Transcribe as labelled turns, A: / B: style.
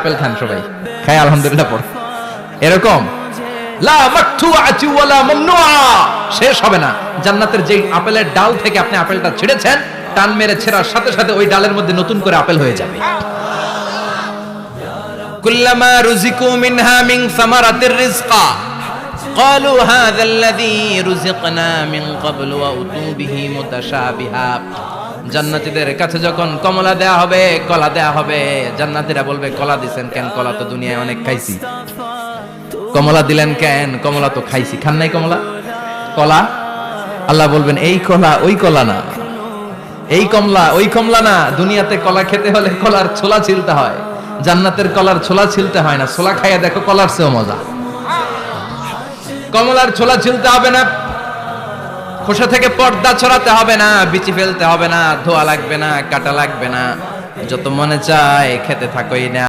A: Apple খান সবাই, খাই আলহামদুলিল্লাহ পড়। এরকম লা মাকতুআতি ওয়ালা মামনুআ, শেষ হবে না। জান্নাতের যেই আপেলের ডাল থেকে আপনি আপেলটা ছিঁড়েছেন, টান মেরে ছেঁড়ার সাথে সাথে ওই ডালের মধ্যে নতুন করে আপেল হয়ে যাবে। কুল্লামা রুজিকু মিনহা মিন সামারাতির রিজকা ক্বালু হাযা আল্লাযী রুজিকনা মিন ক্বাবলু ওয়া উতু বিহি মুতাশাবিহা। জান্নাতীদের কাছে যখন কমলা দেয়া হবে, কলা দেয়া হবে, জান্নাতীরা বলবে কলা দিবেন কেন? কলা তো দুনিয়ায় অনেক খাইছি। কমলা দিলেন কেন? কমলা তো খাইছি। খান নাই কমলা? কলা? আল্লাহ বলবেন এই কলা ওই কলা না, এই কমলা ওই কমলা না। দুনিয়াতে কলা খেতে হলে কলার ছোলা ছিলতে হয়, জান্নাতের কলার ছোলা ছিলতে হয় না। ছোলা খাইয়া দেখো, কলার চেয়েও মজা। কমলার ছোলা ছিলতে হবে না, খোসা থেকে পর্দা ছড়াতে হবে না, বিচি ফেলতে হবে না, ধোয়া লাগবে না, কাটা লাগবে না, যত মনে চায় খেতে থাকোই না।